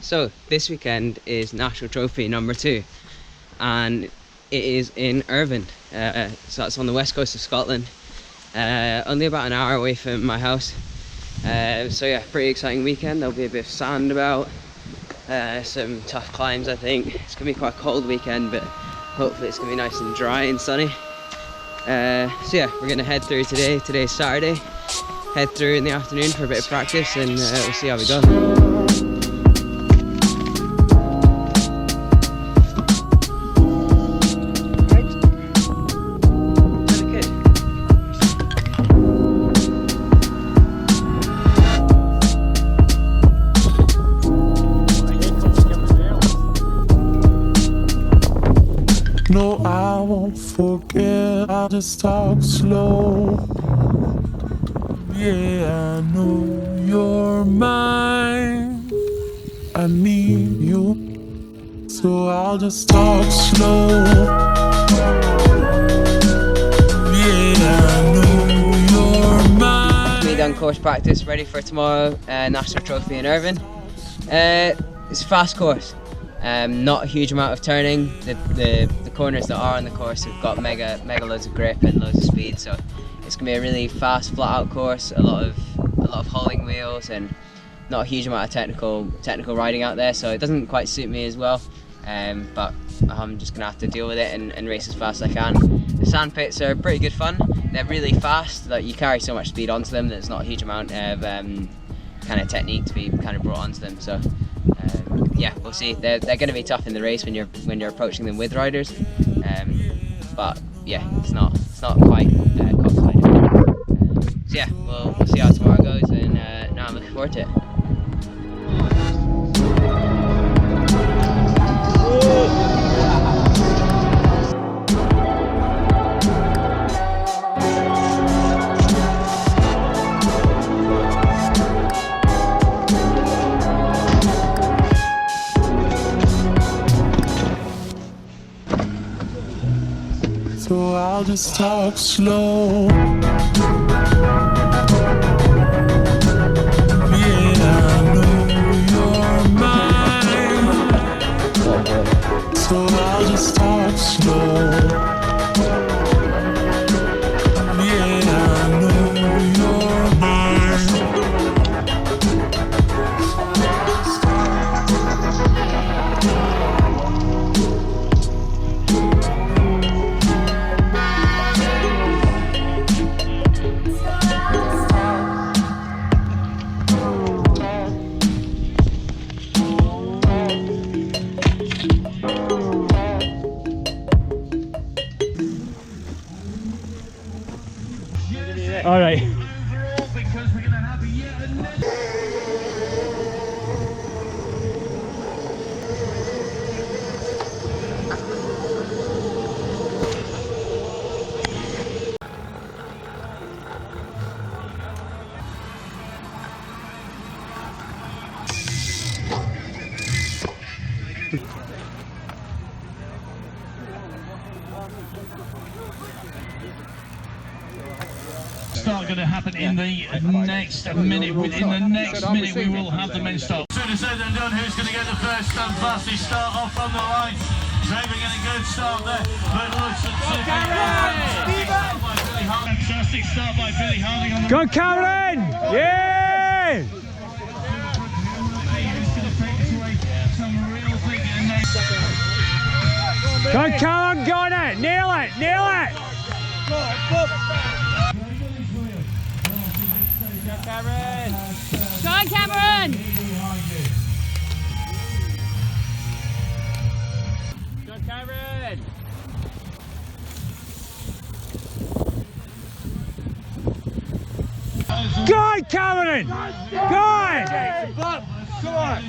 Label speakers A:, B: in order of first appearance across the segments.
A: So this weekend is National Trophy number 2 and it is in Irvine, so that's on the west coast of Scotland, only about an hour away from my house. So yeah, pretty exciting weekend. There'll be a bit of sand about, some tough climbs. I think it's gonna be quite a cold weekend, but hopefully it's gonna be nice and dry and sunny. So yeah, we're gonna head through today. Today's Saturday. Head through in the afternoon for a bit of practice, and we'll see how we go.
B: No, I won't forget, I'll just talk slow. Yeah, I know you're mine, I need you, so I'll just talk slow. Yeah, I know you're mine.
A: We done course practice, ready for tomorrow, National Trophy in Irvine. It's a fast course. Not a huge amount of turning. The corners that are on the course have got mega loads of grip and loads of speed, so it's gonna be a really fast, flat out course. A lot of hauling wheels and not a huge amount of technical riding out there, so it doesn't quite suit me as well. But I'm just gonna have to deal with it and race as fast as I can. The sand pits are pretty good fun. They're really fast, that you carry so much speed onto them. There's not a huge amount of kind of technique to be kind of brought onto them. So yeah, we'll see. They're going to be tough in the race when you're approaching them with riders. But yeah, it's not quite cocksided. So yeah, we'll see how tomorrow goes, and now I'm looking forward to it.
B: So I'll just talk slow. Yeah, I know you're mine, so I'll just talk slow. Yeah, I know you're mine.
C: All right.
D: Start going to happen in the next minute. Within the next minute, we will have the men's start. As soon as they're done, who's going to get the first stand fastest? Start off from the line. Draven getting a good start there, but looks fantastic start by Billy Harding on the.
C: Go, Cameron! Yeah! Go, Cameron! Go on it! Nail it! Nail it!
E: Cameron! Go on, Cameron! Go, Cameron!
C: Go on, Cameron! Go on!
D: Come on!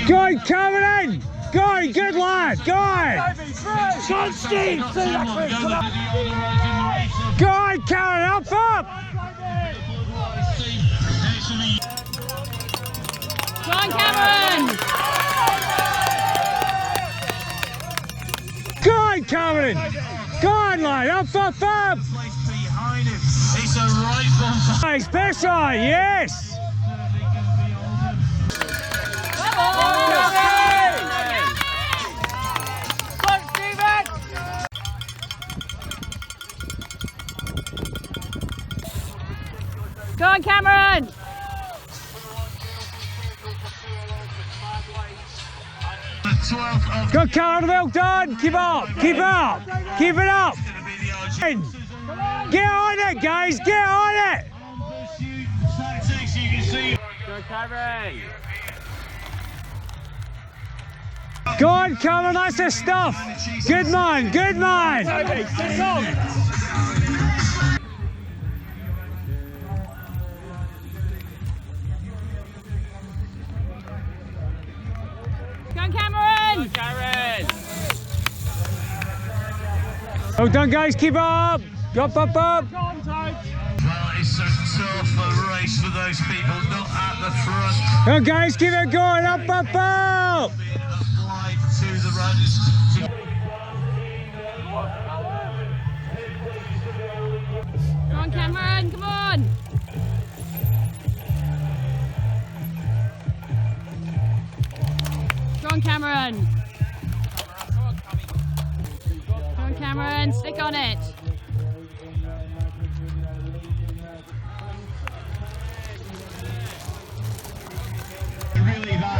C: Go on, Cameron! Go on, good lad! Go on!
D: Go on, Steve!
C: Go on, Cameron! Up, up!
E: Go on, Cameron!
C: Go on, Cameron! Go on, lad! Up, up, up!
D: Behind him.
C: Nice, push on, yes!
E: Go on, Cameron!
C: Good, Cameron, well done! Keep up, keep up, keep it up! Get on it, guys, get on it!
E: Go, Cameron!
C: Go on, Cameron, that's the stuff! Good man, good man!
E: Go on, Cameron! Go, Cameron!
C: Well done, guys, keep up! Up, up, up!
D: Well, it's a tough race for those people not at the front.
C: Well, guys, keep it going! Up, up, up!
D: To the runners.
E: Go on, Cameron, come on! Go on, Cameron! Go on, Cameron, stick on it!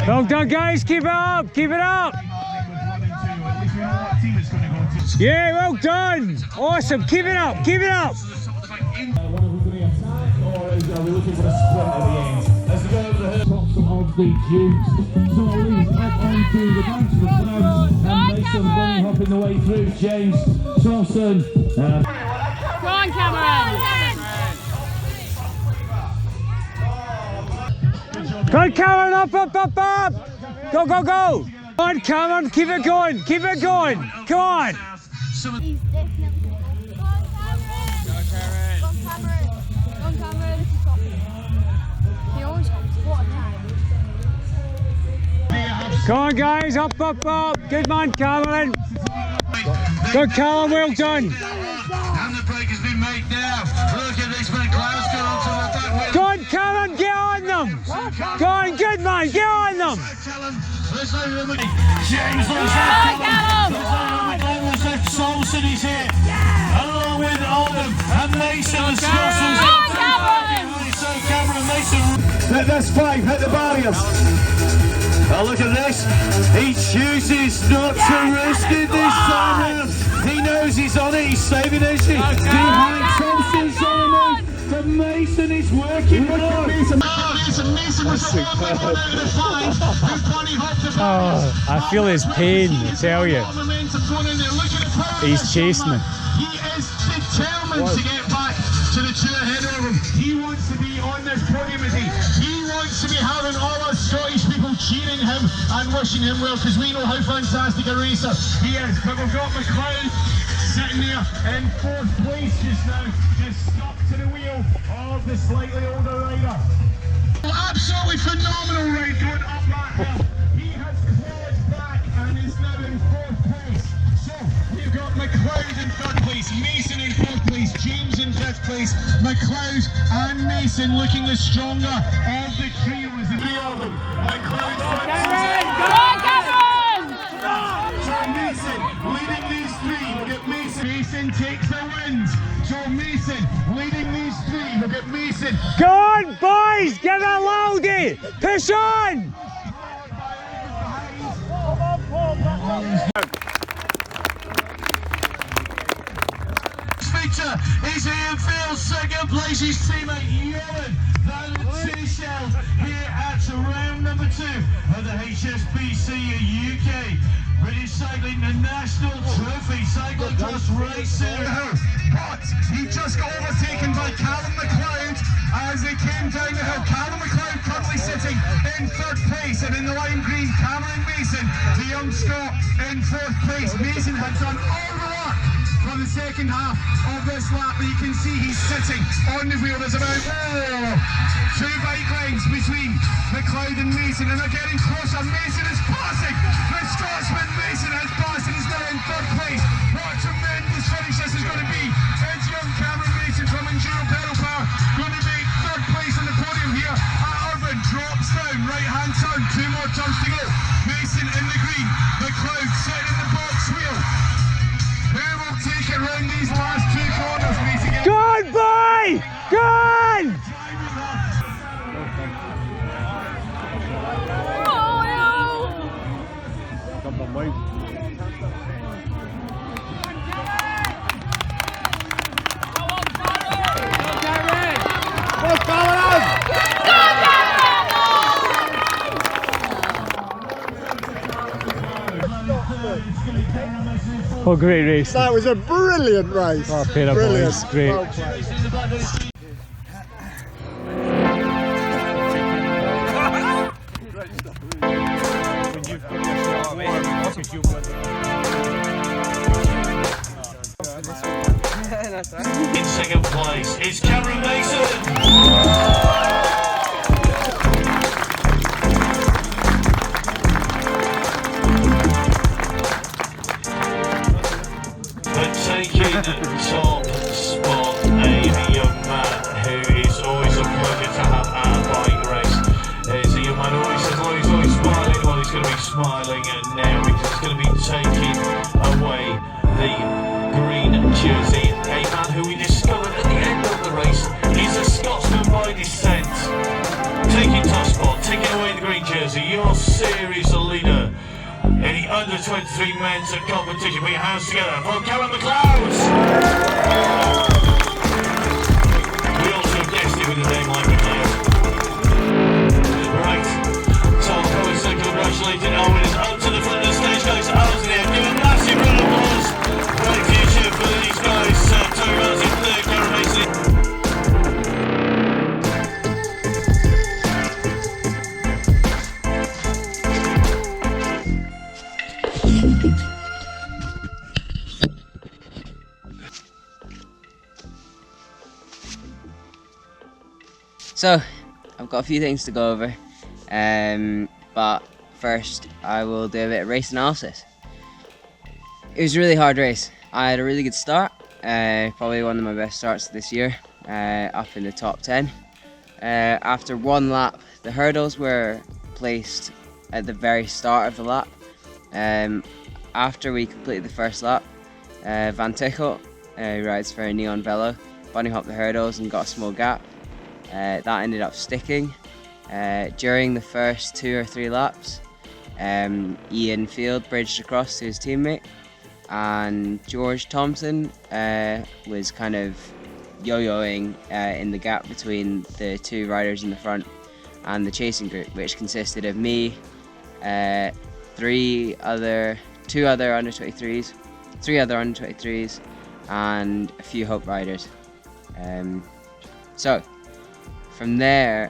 C: Well done, guys, keep it up, keep it up! Yeah, well done! Awesome, keep it up, keep it up!
D: Hopping the way through, James Thompson.
E: Go on, Cameron!
C: Go on, Cameron, up, up, up, up! Go, go, go! Go on, Cameron, keep it going, keep it going! Come on!
F: He's definitely Go on, Cameron! Go on, Cameron! Go on, Cameron! He always comes. What a time.
C: Go on, guys, up, up, up! Good man, Cameron! Good, Cameron, well done!
D: And the break has been made now. Look at this man, Klaus got onto the back wheel.
C: Go on, Cameron, get on them! Go on, good man, get on them!
D: There's no limit. James Solson is here, along with Oldham and Mason. So Cameron Mason. That's 5, hit the barriers. Oh, look at this. He chooses not to risk it this time around. He knows he's on it. He's saving energy. Behind Thompson's on it. But Mason is working hard.
C: Oh, I feel his pain, I tell you. He's chasing it.
D: He is determined to get back to the two ahead of him. He wants to be on this podium, is he? He wants to be having all our Scottish people cheering him and wishing him well, because we know how fantastic a racer he is. But we've got McLeod sitting there in 4th place just now, just stuck to the wheel of the slightly older rider. Absolutely phenomenal ride going up that hill. He has clawed back and is now in 4th place. So we've got McLeod in 3rd place, Mason in 4th place, James in 5th place, McLeod and Mason looking the stronger of the trio as the three of them. McLeod,
E: Go on, Cameron!
D: Mason leading these three. Look at Mason. Mason takes the wins. Joe Mason leading these three. Look at Mason.
C: Go on, boys! Get that loudie! Push on!
D: Feature is Ian Fields, 2nd place. His teammate Ewan down at Seychelles here at round number 2 of the HSBC UK British Cycling the National Trophy Cyclocross Race Series. But he just got overtaken by Callum McLeod as they came down the hill. Callum McLeod currently sitting in 3rd place, and in the lime green, Cameron Mason, the young Scot, in 4th place. Mason had done all the work for the second half of this lap, but you can see he's sitting on the wheel. There's about 2 bike lengths between McLeod and Mason, and they're getting closer. Mason is passing the Scotsman. Mason has passed and is now in 3rd place. What a tremendous finish this is going to be. It's young Cameron Mason from Enduro Pedal Power going to make
G: between the crowd sitting in the box wheel. Who will take it round these last two corners, meeting it?
C: Go on, boy! Go on! Oh, great race.
H: That was a brilliant race.
C: Oh, paid up boys, great.
H: Well played.
D: In second place is Cameron Mason. But taking top spot, a young man who is always a pleasure to have at a bike race. Is a young man who always says, he's always smiling. Well, he's going to be smiling now because he's going to be taking away the green jersey. A man who we discovered at the end of the race is a Scotsman by descent. Taking top spot, taking away the green jersey, your series leader in the under 23 men's competition. Put your hands together for Callum McLeod. We also guessed it with a name like McLeod. Right, Tom Cohen, so congratulated our winners up to the front of the stage, guys. Out there, give a massive round of applause. Great future for these guys. Tony Martin, third, Karen Mason.
A: So, I've got a few things to go over, but first I will do a bit of race analysis. It was a really hard race. I had a really good start, probably one of my best starts this year, up in the top 10. After one lap, the hurdles were placed at the very start of the lap. After we completed the first lap, Van Tichelt, who rides for a Neon Velo, bunny hopped the hurdles and got a small gap. That ended up sticking. During the first 2 or 3 laps, Ian Field bridged across to his teammate, and George Thompson was kind of yo-yoing in the gap between the 2 riders in the front and the chasing group, which consisted of me, 3 other under 23s, and a few Hope riders. So from there,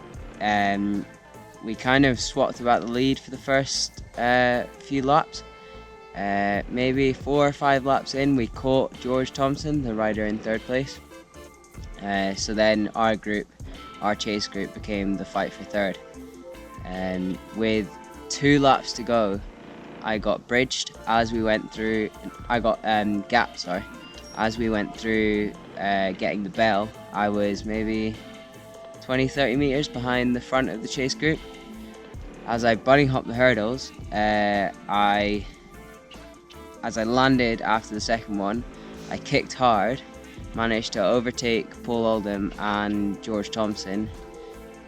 A: we kind of swapped about the lead for the first few laps. Maybe 4 or 5 laps in, we caught George Thompson, the rider in 3rd place. So then our chase group became the fight for 3rd. With 2 laps to go, I got bridged as we went through. I got gapped, sorry. As we went through getting the bell, I was maybe 20-30 meters behind the front of the chase group. As I bunny hopped the hurdles, as I landed after the second one, I kicked hard, managed to overtake Paul Oldham and George Thompson.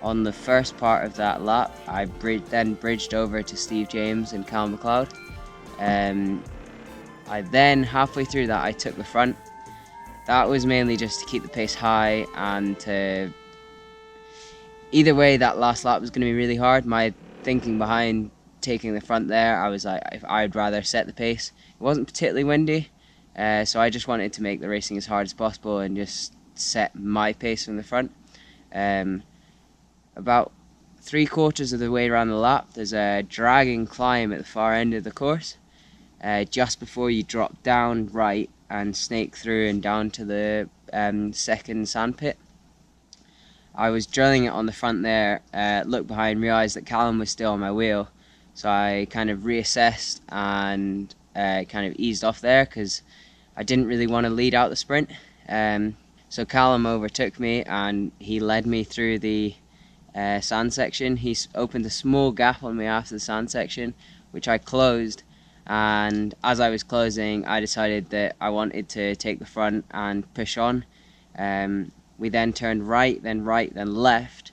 A: On the first part of that lap, I then bridged over to Steve James and Cal McLeod. I then, halfway through that, I took the front. That was mainly just to keep the pace high and to... Either way, that last lap was going to be really hard. My thinking behind taking the front there, I was like, I'd rather set the pace. It wasn't particularly windy, so I just wanted to make the racing as hard as possible and just set my pace from the front. About 3/4 of the way around the lap, there's a dragging climb at the far end of the course, just before you drop down right and snake through and down to the second sandpit. I was drilling it on the front there, looked behind, realised that Callum was still on my wheel, so I kind of reassessed and kind of eased off there because I didn't really want to lead out the sprint. So Callum overtook me and he led me through the sand section. He opened a small gap on me after the sand section, which I closed, and as I was closing, I decided that I wanted to take the front and push on. We then turned right, then left,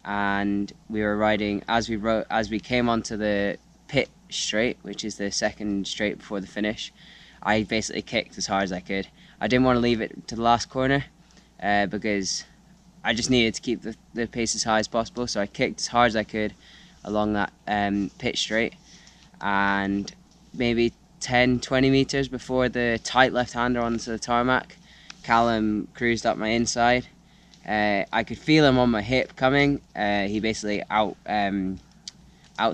A: and we were riding as we came onto the pit straight, which is the second straight before the finish. I basically kicked as hard as I could. I didn't want to leave it to the last corner because I just needed to keep the pace as high as possible, so I kicked as hard as I could along that pit straight, and maybe 10-20 meters before the tight left-hander onto the tarmac, Callum cruised up my inside. I could feel him on my hip coming. He basically out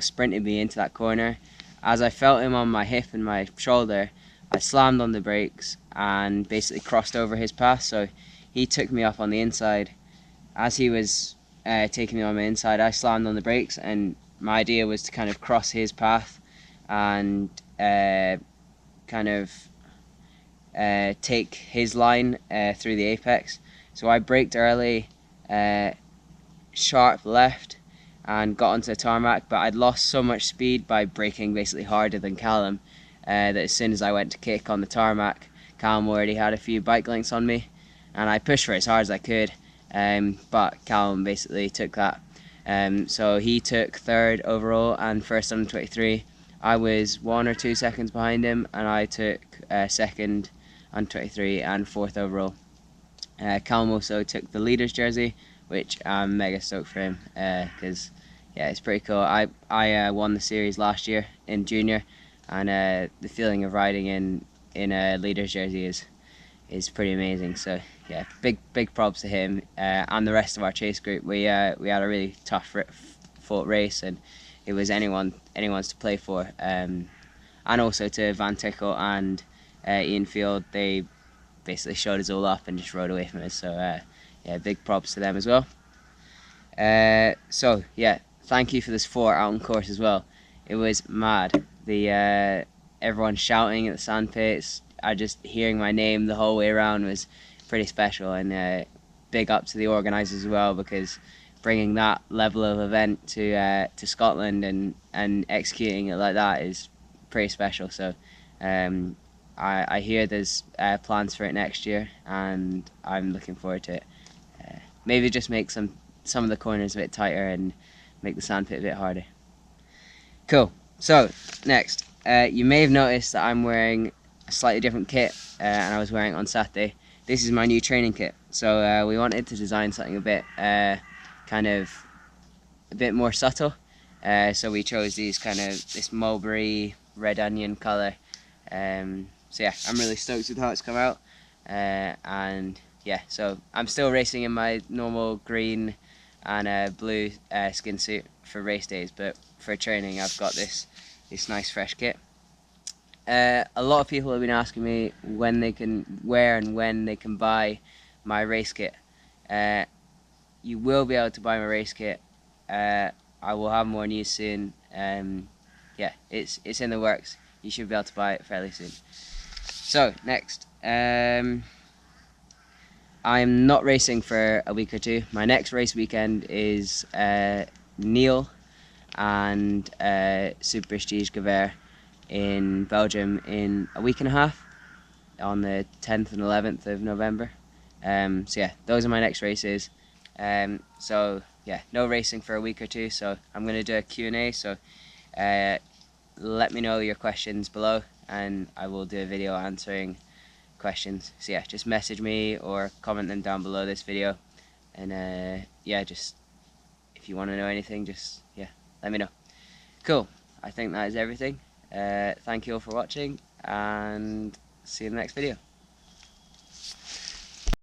A: sprinted me into that corner. As I felt him on my hip and my shoulder, I slammed on the brakes and basically crossed over his path, so he took me up on the inside. As he was taking me on my inside, I slammed on the brakes, and my idea was to kind of cross his path and take his line through the apex. So I braked early, sharp left, and got onto the tarmac, but I'd lost so much speed by braking basically harder than Callum that as soon as I went to kick on the tarmac, Callum already had a few bike lengths on me, and I pushed for it as hard as I could, but Callum basically took that. So he took third overall and first under 23. I was 1 or 2 seconds behind him, and I took second under 23 and fourth overall. Callum also took the leader's jersey, which I'm mega stoked for him because yeah, it's pretty cool. I won the series last year in junior, and the feeling of riding in a leader's jersey is pretty amazing. So yeah, big props to him and the rest of our chase group. We had a really tough fought race, and it was anyone's to play for. And also to Van Tickle and Ian Field, they basically showed us all up and just rode away from us. So yeah, big props to them as well. So yeah, thank you for this 4-hour course as well. It was mad. The everyone shouting at the sandpits, just hearing my name the whole way around was pretty special, and big up to the organisers as well, because bringing that level of event to Scotland and executing it like that is pretty special. So I hear there's plans for it next year, and I'm looking forward to it. Maybe just make some of the corners a bit tighter and make the sandpit a bit harder. Cool. So next, you may have noticed that I'm wearing a slightly different kit, and I was wearing it on Saturday. This is my new training kit. So we wanted to design something a bit more subtle. So we chose this mulberry red onion colour. So yeah, I'm really stoked with how it's come out. And yeah, so I'm still racing in my normal green and blue skin suit for race days, but for training I've got this nice fresh kit. A lot of people have been asking me when they can buy my race kit. You will be able to buy my race kit. I will have more news soon. Yeah, it's in the works. You should be able to buy it fairly soon. So next, I'm not racing for a week or two. My next race weekend is Neil and Super Prestige Gavert in Belgium in a week and a half, on the 10th and 11th of November. So yeah, those are my next races. So yeah, no racing for a week or two, so I'm going to do a Q&A, so let me know your questions below and I will do a video answering questions. So yeah, just message me or comment them down below this video, and yeah, just if you want to know anything, just yeah, let me know. Cool, I think that is everything. Thank you all for watching, and see you in the next video.